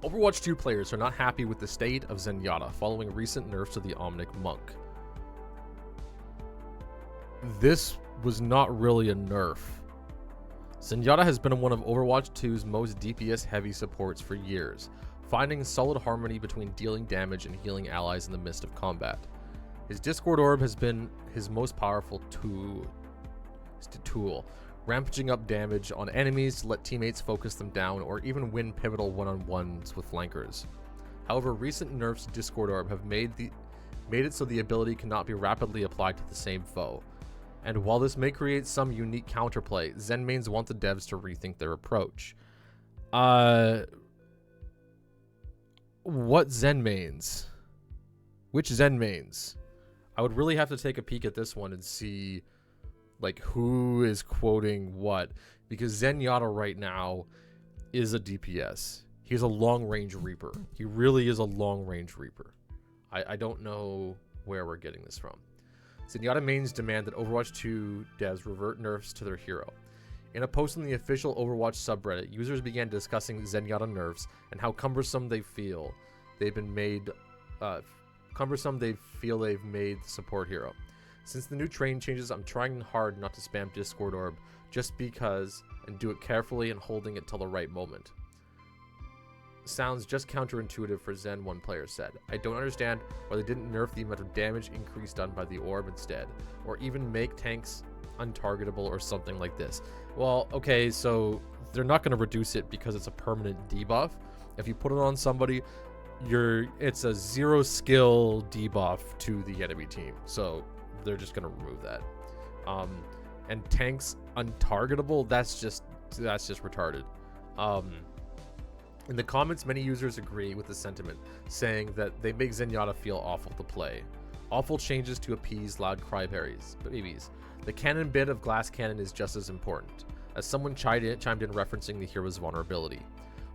Overwatch 2 players are not happy with the state of Zenyatta following recent nerfs to the Omnic Monk. This was not really a nerf. Zenyatta has been one of Overwatch 2's most DPS heavy supports for years, finding solid harmony between dealing damage and healing allies in the midst of combat. His Discord Orb has been his most powerful tool, rampaging up damage on enemies to let teammates focus them down or even win pivotal one-on-ones with flankers. However, recent nerfs to Discord Orb have made it so the ability cannot be rapidly applied to the same foe. And while this may create some unique counterplay, Zen mains want the devs to rethink their approach. What Zen mains? Which Zen mains? I would really have to take a peek at this one and see like who is quoting what, because Zenyatta right now is a DPS. He's a long-range Reaper. He really is a long-range Reaper. I don't know where we're getting this from. Zenyatta mains demand that Overwatch 2 devs revert nerfs to their hero. In a post on the official Overwatch subreddit, users began discussing Zenyatta nerfs and how cumbersome they feel they've made the support hero. Since the new train changes, I'm trying hard not to spam Discord Orb just because, and do it carefully and holding it till the right moment. Sounds just counterintuitive for Zen, one player said. I don't understand why they didn't nerf the amount of damage increase done by the orb instead, or even make tanks untargetable or something like this. Well, okay, so they're not going to reduce it because it's a permanent debuff. If you put it on somebody, it's a 0 skill debuff to the enemy team, so they're just going to remove that. And tanks untargetable, that's just retarded. In the comments, many users agree with the sentiment, saying that they make Zenyatta feel awful to play. Awful changes to appease loud cryberries, babies. The cannon bit of glass cannon is just as important, as someone chimed in referencing the hero's vulnerability.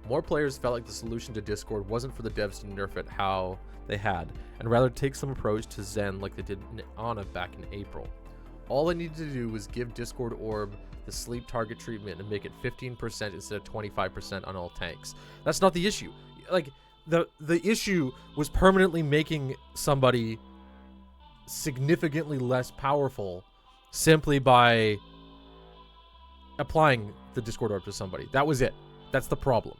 More players felt like the solution to Discord wasn't for the devs to nerf it how they had, and rather take some approach to Zen like they did in Ana back in April. All they needed to do was give Discord Orb the sleep target treatment and make it 15% instead of 25% on all tanks. That's not the issue. Like, the issue was permanently making somebody significantly less powerful simply by applying the Discord Orb to somebody. That was it. That's the problem.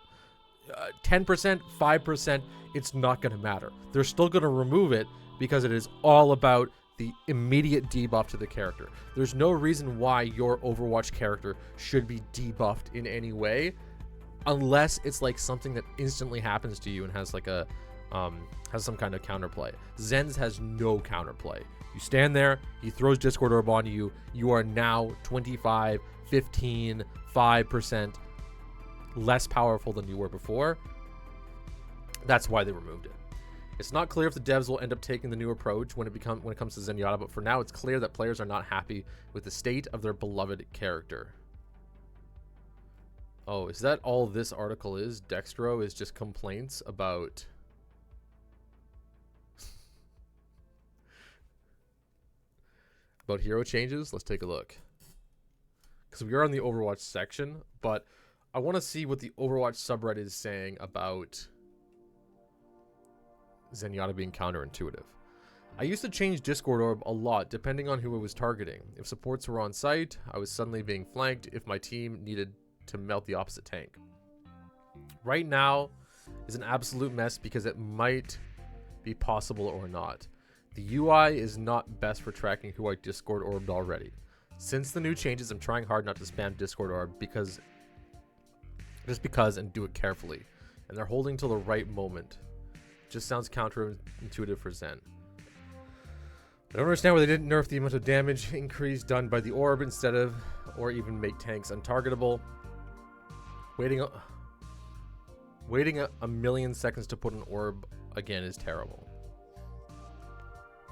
10%, 5%, it's not going to matter. They're still going to remove it because it is all about the immediate debuff to the character. There's no reason why your Overwatch character should be debuffed in any way, unless it's like something that instantly happens to you and has like a has some kind of counterplay. Zens has no counterplay. You stand there, he throws Discord Orb on you, you are now 25, 15, 5% less powerful than you were before. That's why they removed it. It's not clear if the devs will end up taking the new approach when it comes to Zenyatta, but for now it's clear that players are not happy with the state of their beloved character. Oh, is that all this article is? Dextro is just complaints about hero changes? Let's take a look. Because we are on the Overwatch section, but I want to see what the Overwatch subreddit is saying about Zenyatta being counterintuitive. I used to change Discord Orb a lot depending on who I was targeting. If supports were on site, I was suddenly being flanked if my team needed to melt the opposite tank. Right now is an absolute mess because it might be possible or not. The UI is not best for tracking who I Discord Orbed already. Since the new changes, I'm trying hard not to spam Discord Orb just because and do it carefully. And they're holding till the right moment. Just sounds counterintuitive for Zen. I don't understand why they didn't nerf the amount of damage increase done by the orb instead of, or even make tanks untargetable. Waiting a million seconds to put an orb again is terrible.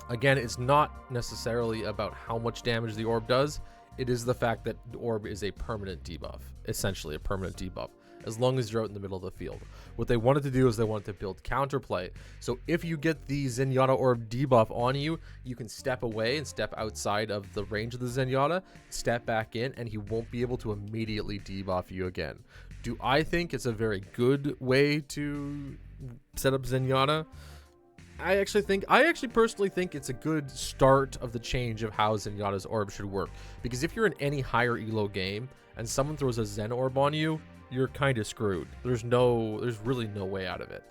Again, it's not necessarily about how much damage the orb does. It is the fact that the orb is a permanent debuff, essentially a permanent debuff, as long as you're out in the middle of the field. What they wanted to do is they wanted to build counterplay. So if you get the Zenyatta orb debuff on you, you can step away and step outside of the range of the Zenyatta, step back in, and he won't be able to immediately debuff you again. Do I think it's a very good way to set up Zenyatta? I actually personally think it's a good start of the change of how Zenyatta's orb should work. Because if you're in any higher elo game and someone throws a Zen orb on you, you're kind of screwed. There's really no way out of it.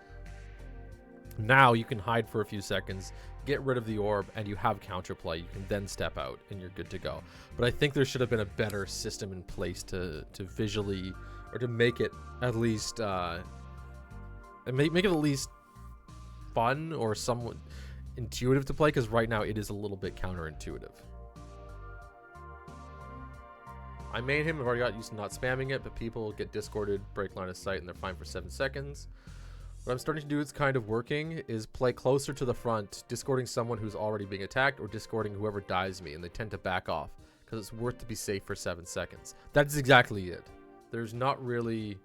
Now you can hide for a few seconds, get rid of the orb, and you have counterplay. You can then step out and you're good to go. But I think there should have been a better system in place to visually, or to make it at least make it at least fun or somewhat intuitive to play, because right now it is a little bit counterintuitive. I made him. I've already got used to not spamming it, but people get discorded, break line of sight, and they're fine for 7 seconds. What I'm starting to do, it's kind of working, is play closer to the front, discording someone who's already being attacked, or discording whoever dies me, and they tend to back off because it's worth to be safe for 7 seconds. That's exactly it. There's not really